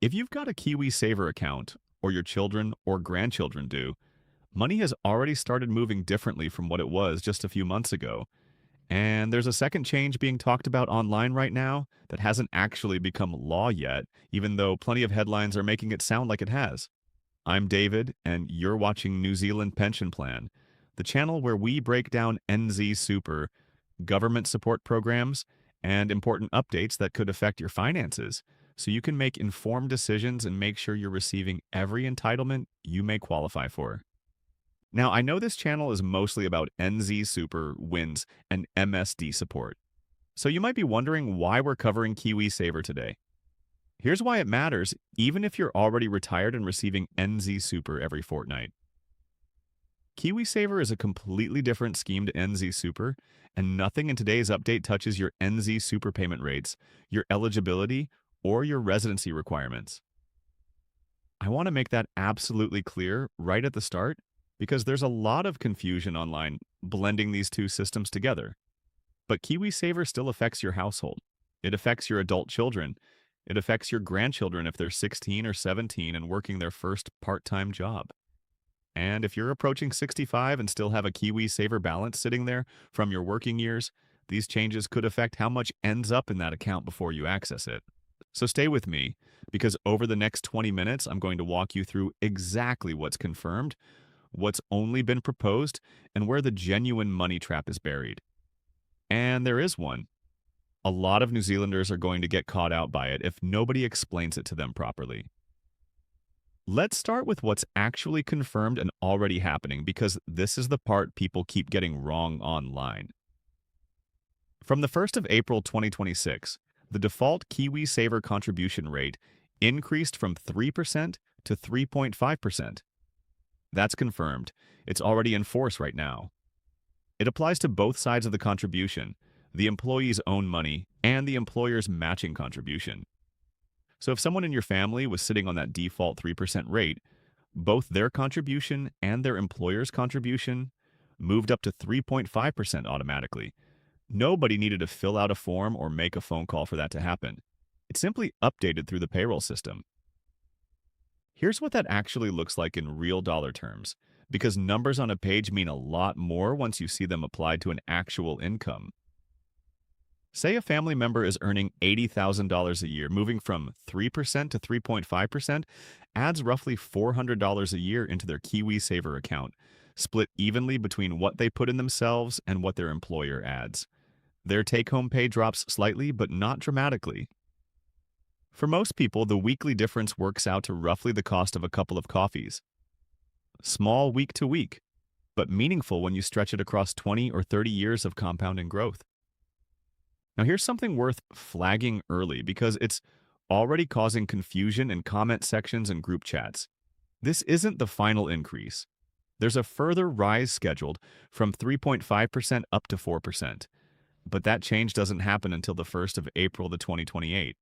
If you've got a KiwiSaver account, or your children or grandchildren do, money has already started moving differently from what it was just a few months ago. And there's a second change being talked about online right now that hasn't actually become law yet, even though plenty of headlines are making it sound like it has. I'm David, and you're watching New Zealand Pension Plan, the channel where we break down NZ Super, government support programs, and important updates that could affect your finances, so you can make informed decisions and make sure you're receiving every entitlement you may qualify for. Now, I know this channel is mostly about NZ Super, WINS, and MSD support, so you might be wondering why we're covering KiwiSaver today. Here's why it matters, even if you're already retired and receiving NZ Super every fortnight. KiwiSaver is a completely different scheme to NZ Super, and nothing in today's update touches your NZ Super payment rates, your eligibility, or your residency requirements. I want to make that absolutely clear right at the start because there's a lot of confusion online blending these two systems together. But KiwiSaver still affects your household. It affects your adult children. It affects your grandchildren if they're 16 or 17 and working their first part-time job. And if you're approaching 65 and still have a KiwiSaver balance sitting there from your working years, these changes could affect how much ends up in that account before you access it. So stay with me, because over the next 20 minutes, I'm going to walk you through exactly what's confirmed, what's only been proposed, and where the genuine money trap is buried. And there is one. A lot of New Zealanders are going to get caught out by it if nobody explains it to them properly. Let's start with what's actually confirmed and already happening, because this is the part people keep getting wrong online. From the 1st of April 2026, the default KiwiSaver contribution rate increased from 3% to 3.5%. That's confirmed. It's already in force right now. It applies to both sides of the contribution, the employee's own money and the employer's matching contribution. So if someone in your family was sitting on that default 3% rate, both their contribution and their employer's contribution moved up to 3.5% automatically. Nobody needed to fill out a form or make a phone call for that to happen. It simply updated through the payroll system. Here's what that actually looks like in real dollar terms, because numbers on a page mean a lot more once you see them applied to an actual income. Say a family member is earning $80,000 a year, moving from 3% to 3.5% adds roughly $400 a year into their KiwiSaver account, split evenly between what they put in themselves and what their employer adds. Their take-home pay drops slightly, but not dramatically. For most people, the weekly difference works out to roughly the cost of a couple of coffees. Small week to week, but meaningful when you stretch it across 20 or 30 years of compounding growth. Now here's something worth flagging early because it's already causing confusion in comment sections and group chats. This isn't the final increase. There's a further rise scheduled from 3.5% up to 4%, but that change doesn't happen until the 1st of April 2028.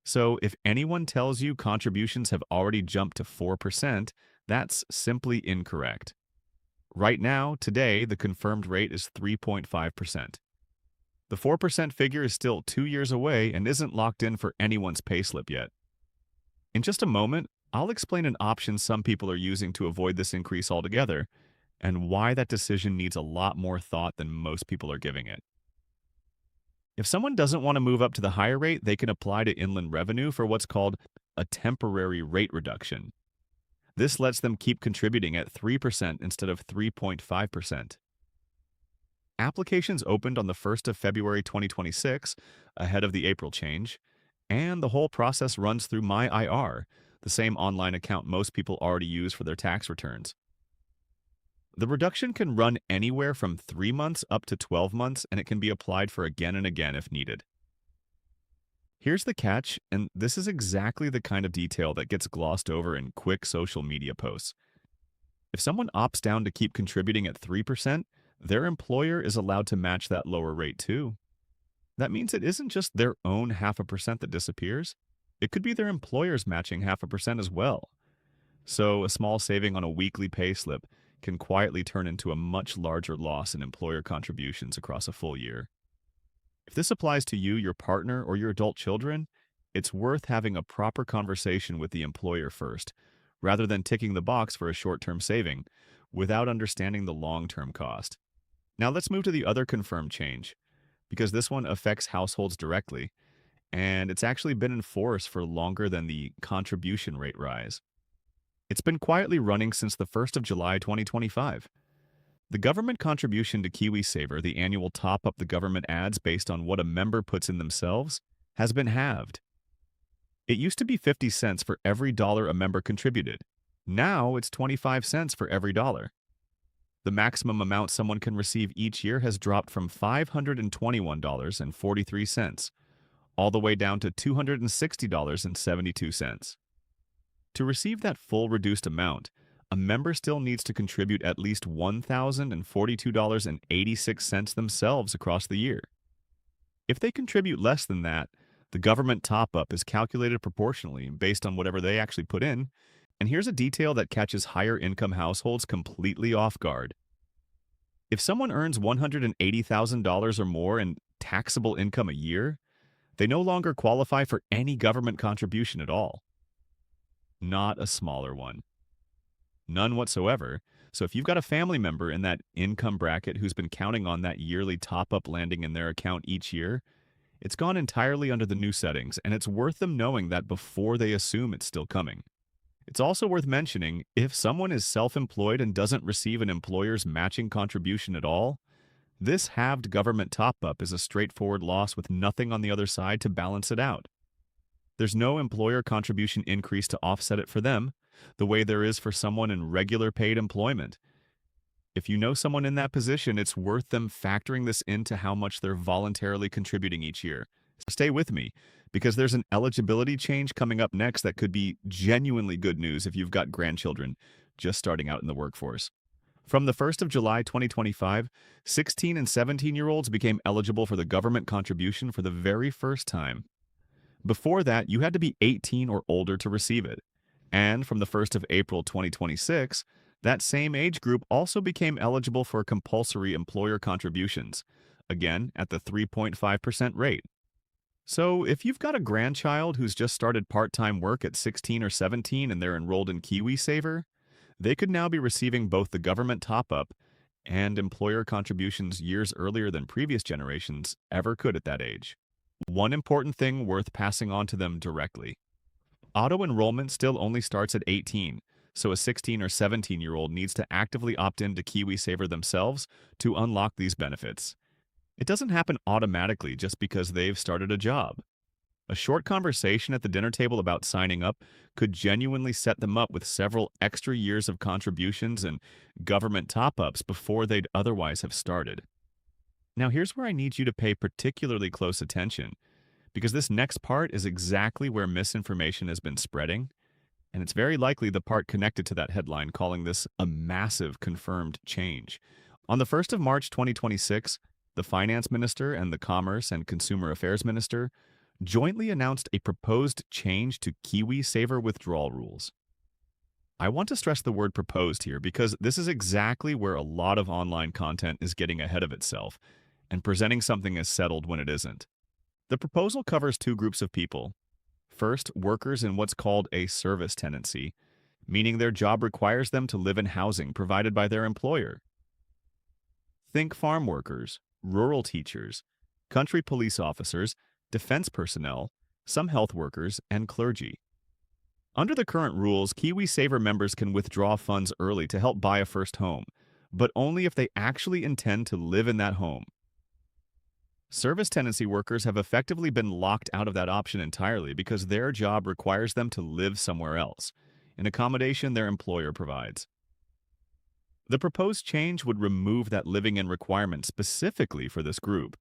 So if anyone tells you contributions have already jumped to 4%, that's simply incorrect. Right now, today, the confirmed rate is 3.5%. The 4% figure is still 2 years away and isn't locked in for anyone's payslip yet. In just a moment, I'll explain an option some people are using to avoid this increase altogether, and why that decision needs a lot more thought than most people are giving it. If someone doesn't want to move up to the higher rate, they can apply to Inland Revenue for what's called a temporary rate reduction. This lets them keep contributing at 3% instead of 3.5%. Applications opened on the 1st of February 2026, ahead of the April change, and the whole process runs through MyIR, the same online account most people already use for their tax returns. The reduction can run anywhere from 3 months up to 12 months, and it can be applied for again and again if needed. Here's the catch, and this is exactly the kind of detail that gets glossed over in quick social media posts. If someone opts down to keep contributing at 3%, their employer is allowed to match that lower rate too. That means it isn't just their own 0.5% that disappears. It could be their employer's matching 0.5% as well. So a small saving on a weekly pay slip can quietly turn into a much larger loss in employer contributions across a full year. If this applies to you, your partner, or your adult children, it's worth having a proper conversation with the employer first, rather than ticking the box for a short-term saving without understanding the long-term cost. Now let's move to the other confirmed change, because this one affects households directly, and it's actually been in force for longer than the contribution rate rise. It's been quietly running since the 1st of July 2025. The government contribution to KiwiSaver, the annual top-up the government adds based on what a member puts in themselves, has been halved. It used to be 50 cents for every dollar a member contributed. Now it's 25 cents for every dollar. The maximum amount someone can receive each year has dropped from $521.43 all the way down to $260.72. To receive that full reduced amount, a member still needs to contribute at least $1,042.86 themselves across the year. If they contribute less than that, the government top-up is calculated proportionally based on whatever they actually put in, and here's a detail that catches higher-income households completely off guard. If someone earns $180,000 or more in taxable income a year, they no longer qualify for any government contribution at all. Not a smaller one. None whatsoever. So if you've got a family member in that income bracket who's been counting on that yearly top-up landing in their account each year, it's gone entirely under the new settings, and it's worth them knowing that before they assume it's still coming. It's also worth mentioning, if someone is self-employed and doesn't receive an employer's matching contribution at all, this halved government top-up is a straightforward loss with nothing on the other side to balance it out. There's no employer contribution increase to offset it for them, the way there is for someone in regular paid employment. If you know someone in that position, it's worth them factoring this into how much they're voluntarily contributing each year. Stay with me, because there's an eligibility change coming up next that could be genuinely good news if you've got grandchildren just starting out in the workforce. From the 1st of July 2025, 16 and 17-year-olds became eligible for the government contribution for the very first time. Before that, you had to be 18 or older to receive it. And from the 1st of April 2026, that same age group also became eligible for compulsory employer contributions, again at the 3.5% rate. So if you've got a grandchild who's just started part-time work at 16 or 17 and they're enrolled in KiwiSaver, they could now be receiving both the government top-up and employer contributions years earlier than previous generations ever could at that age. One important thing worth passing on to them directly. Auto-enrollment still only starts at 18, so a 16 or 17-year-old needs to actively opt in to KiwiSaver themselves to unlock these benefits. It doesn't happen automatically just because they've started a job. A short conversation at the dinner table about signing up could genuinely set them up with several extra years of contributions and government top-ups before they'd otherwise have started. Now here's where I need you to pay particularly close attention, because this next part is exactly where misinformation has been spreading, and it's very likely the part connected to that headline calling this a massive confirmed change. On the 1st of March 2026, the Finance Minister and the Commerce and Consumer Affairs Minister jointly announced a proposed change to KiwiSaver withdrawal rules. I want to stress the word proposed here because this is exactly where a lot of online content is getting ahead of itself and presenting something as settled when it isn't. The proposal covers two groups of people. First, workers in what's called a service tenancy, meaning their job requires them to live in housing provided by their employer. Think farm workers, rural teachers, country police officers, defense personnel, some health workers, and clergy. Under the current rules, KiwiSaver members can withdraw funds early to help buy a first home, but only if they actually intend to live in that home. Service tenancy workers have effectively been locked out of that option entirely because their job requires them to live somewhere else, an accommodation their employer provides. The proposed change would remove that living-in requirement specifically for this group,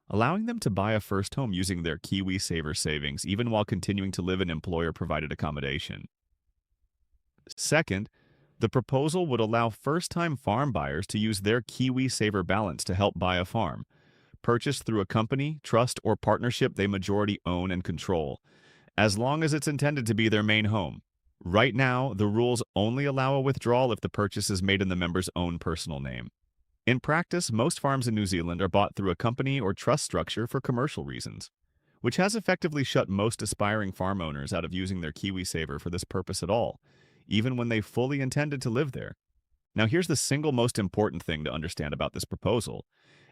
allowing them to buy a first home using their KiwiSaver savings even while continuing to live in employer-provided accommodation. Second, the proposal would allow first-time farm buyers to use their KiwiSaver balance to help buy a farm, purchased through a company, trust, or partnership they majority own and control, as long as it's intended to be their main home. Right now, the rules only allow a withdrawal if the purchase is made in the member's own personal name. In practice, most farms in New Zealand are bought through a company or trust structure for commercial reasons, which has effectively shut most aspiring farm owners out of using their KiwiSaver for this purpose at all, even when they fully intended to live there. Now, here's the single most important thing to understand about this proposal,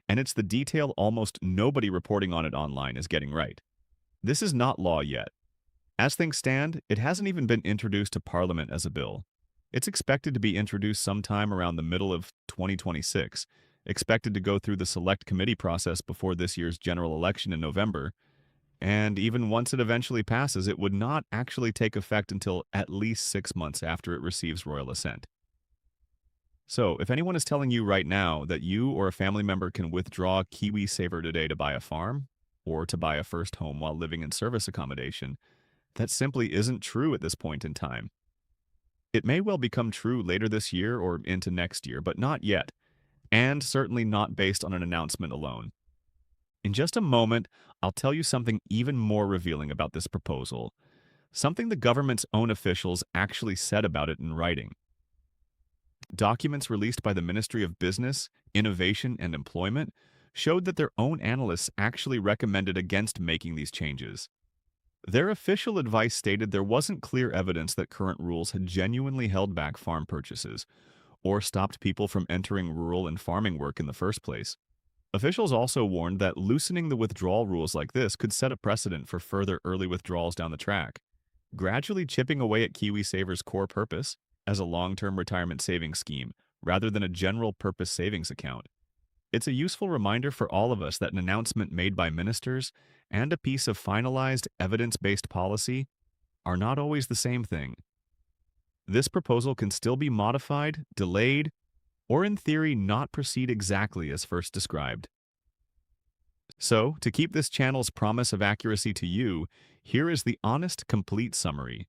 and it's the detail almost nobody reporting on it online is getting right. This is not law yet. As things stand, it hasn't even been introduced to Parliament as a bill. It's expected to be introduced sometime around the middle of 2026, expected to go through the select committee process before this year's general election in November, and even once it eventually passes, it would not actually take effect until at least 6 months after it receives royal assent. So, if anyone is telling you right now that you or a family member can withdraw KiwiSaver today to buy a farm, or to buy a first home while living in service accommodation, that simply isn't true at this point in time. It may well become true later this year or into next year, but not yet, and certainly not based on an announcement alone. In just a moment, I'll tell you something even more revealing about this proposal, something the government's own officials actually said about it in writing. Documents released by the Ministry of Business, Innovation, and Employment showed that their own analysts actually recommended against making these changes. Their official advice stated there wasn't clear evidence that current rules had genuinely held back farm purchases or stopped people from entering rural and farming work in the first place. Officials also warned that loosening the withdrawal rules like this could set a precedent for further early withdrawals down the track, gradually chipping away at KiwiSaver's core purpose as a long-term retirement savings scheme rather than a general-purpose savings account. It's a useful reminder for all of us that an announcement made by ministers and a piece of finalized, evidence-based policy are not always the same thing. This proposal can still be modified, delayed, or in theory not proceed exactly as first described. So, to keep this channel's promise of accuracy to you, here is the honest, complete summary.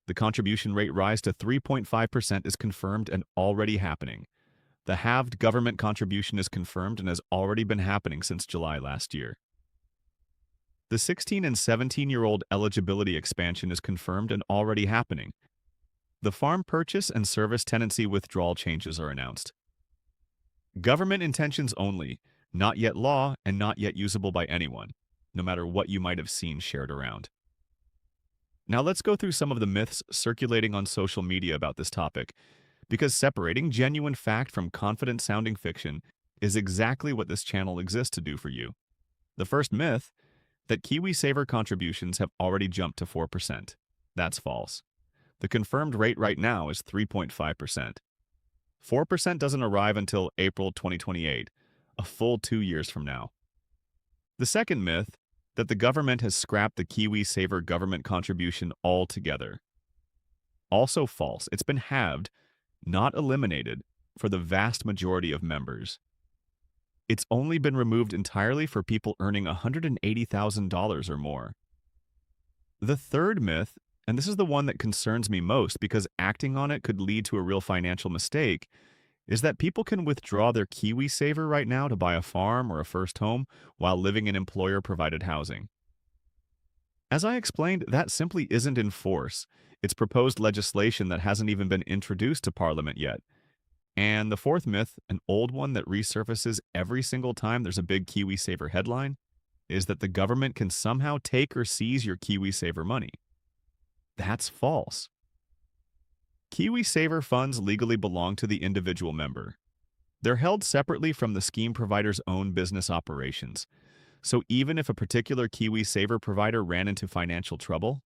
The contribution rate rise to 3.5% is confirmed and already happening. The halved government contribution is confirmed and has already been happening since July last year. The 16 and 17-year-old eligibility expansion is confirmed and already happening. The farm purchase and service tenancy withdrawal changes are announced. Government intentions only, not yet law and not yet usable by anyone, no matter what you might have seen shared around. Now let's go through some of the myths circulating on social media about this topic, because separating genuine fact from confident-sounding fiction is exactly what this channel exists to do for you. The first myth, that KiwiSaver contributions have already jumped to 4%. That's false. The confirmed rate right now is 3.5%. 4% doesn't arrive until April 2028, a full 2 years from now. The second myth, that the government has scrapped the KiwiSaver government contribution altogether. Also false. It's been halved, not eliminated, for the vast majority of members. It's only been removed entirely for people earning $180,000 or more. The third myth, and this is the one that concerns me most because acting on it could lead to a real financial mistake, is that people can withdraw their KiwiSaver right now to buy a farm or a first home while living in employer-provided housing. As I explained, that simply isn't in force. It's proposed legislation that hasn't even been introduced to Parliament yet. And the fourth myth, an old one that resurfaces every single time there's a big KiwiSaver headline, is that the government can somehow take or seize your KiwiSaver money. That's false. KiwiSaver funds legally belong to the individual member. They're held separately from the scheme provider's own business operations. So even if a particular KiwiSaver provider ran into financial trouble,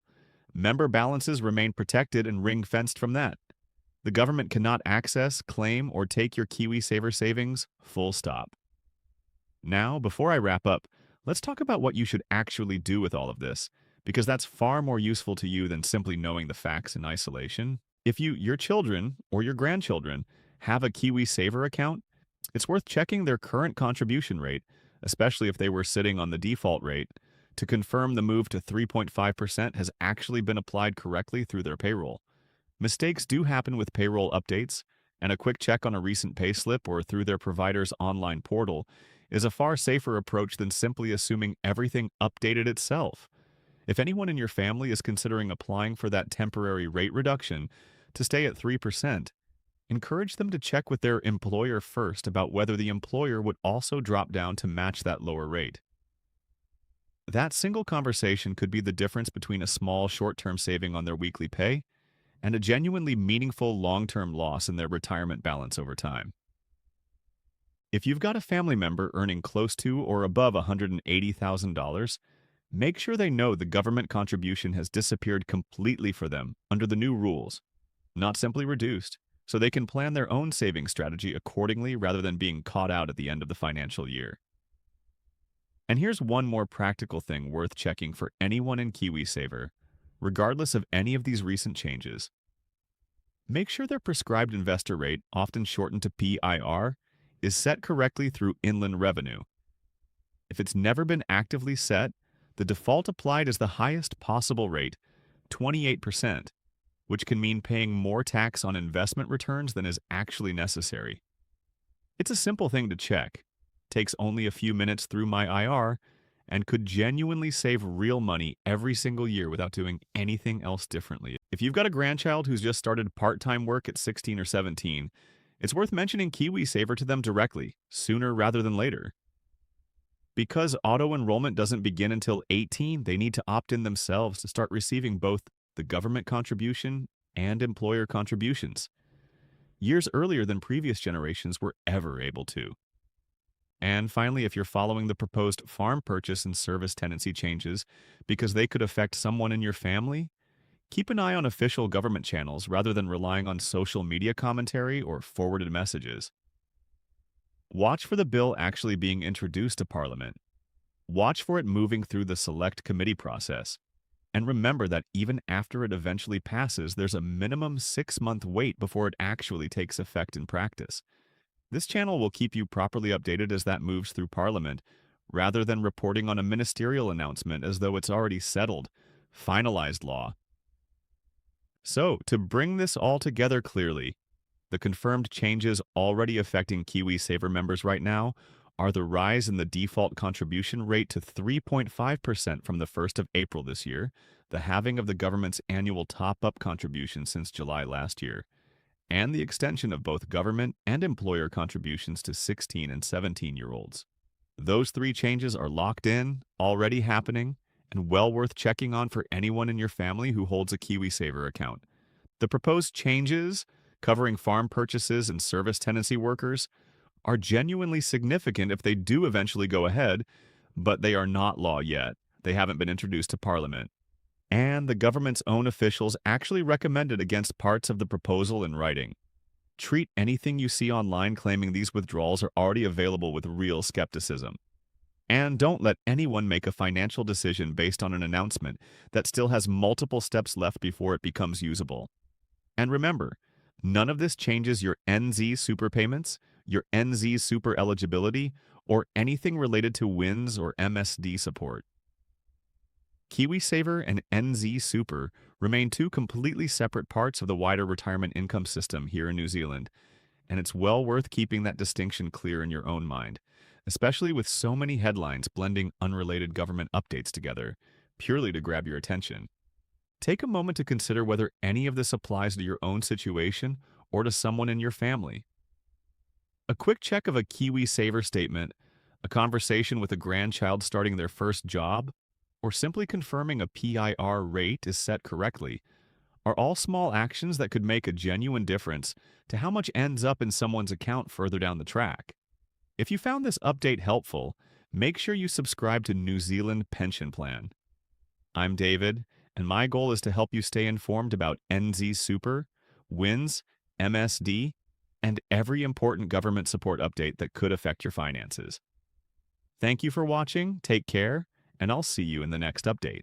member balances remain protected and ring-fenced from that. The government cannot access, claim, or take your KiwiSaver savings, full stop. Now, before I wrap up, let's talk about what you should actually do with all of this, because that's far more useful to you than simply knowing the facts in isolation. If your children, or your grandchildren, have a KiwiSaver account, it's worth checking their current contribution rate, especially if they were sitting on the default rate, to confirm the move to 3.5% has actually been applied correctly through their payroll. Mistakes do happen with payroll updates, and a quick check on a recent payslip or through their provider's online portal is a far safer approach than simply assuming everything updated itself. If anyone in your family is considering applying for that temporary rate reduction to stay at 3%, encourage them to check with their employer first about whether the employer would also drop down to match that lower rate. That single conversation could be the difference between a small short-term saving on their weekly pay and a genuinely meaningful long-term loss in their retirement balance over time. If you've got a family member earning close to or above $180,000, make sure they know the government contribution has disappeared completely for them under the new rules, not simply reduced, so they can plan their own saving strategy accordingly rather than being caught out at the end of the financial year. And here's one more practical thing worth checking for anyone in KiwiSaver, regardless of any of these recent changes. Make sure their prescribed investor rate, often shortened to PIR, is set correctly through inland revenue. If it's never been actively set, the default applied is the highest possible rate, 28%, which can mean paying more tax on investment returns than is actually necessary. It's a simple thing to check, takes only a few minutes through my IR, and could genuinely save real money every single year without doing anything else differently. If you've got a grandchild who's just started part-time work at 16 or 17, it's worth mentioning KiwiSaver to them directly, sooner rather than later. Because auto-enrollment doesn't begin until 18, they need to opt in themselves to start receiving both the government contribution and employer contributions, years earlier than previous generations were ever able to. And finally, if you're following the proposed farm purchase and service tenancy changes because they could affect someone in your family, keep an eye on official government channels rather than relying on social media commentary or forwarded messages. Watch for the bill actually being introduced to Parliament. Watch for it moving through the select committee process. And remember that even after it eventually passes, there's a minimum 6-month wait before it actually takes effect in practice. This channel will keep you properly updated as that moves through Parliament, rather than reporting on a ministerial announcement as though it's already settled, finalized law. So, to bring this all together clearly, the confirmed changes already affecting KiwiSaver members right now are the rise in the default contribution rate to 3.5% from the 1st of April this year, the halving of the government's annual top-up contribution since July last year, and the extension of both government and employer contributions to 16 and 17-year-olds. Those 3 changes are locked in, already happening, and well worth checking on for anyone in your family who holds a KiwiSaver account. The proposed changes, covering farm purchases and service tenancy workers, are genuinely significant if they do eventually go ahead, but they are not law yet. They haven't been introduced to Parliament. And the government's own officials actually recommended against parts of the proposal in writing. Treat anything you see online claiming these withdrawals are already available with real skepticism. And don't let anyone make a financial decision based on an announcement that still has multiple steps left before it becomes usable. And remember, none of this changes your NZ super payments, your NZ super eligibility, or anything related to WINS or MSD support. KiwiSaver and NZ Super remain 2 completely separate parts of the wider retirement income system here in New Zealand, and it's well worth keeping that distinction clear in your own mind, especially with so many headlines blending unrelated government updates together, purely to grab your attention. Take a moment to consider whether any of this applies to your own situation or to someone in your family. A quick check of a KiwiSaver statement, a conversation with a grandchild starting their first job, or simply confirming a PIR rate is set correctly, are all small actions that could make a genuine difference to how much ends up in someone's account further down the track. If you found this update helpful, make sure you subscribe to New Zealand Pension Plan. I'm David, and my goal is to help you stay informed about NZ Super, WINS, MSD, and every important government support update that could affect your finances. Thank you for watching, take care, and I'll see you in the next update.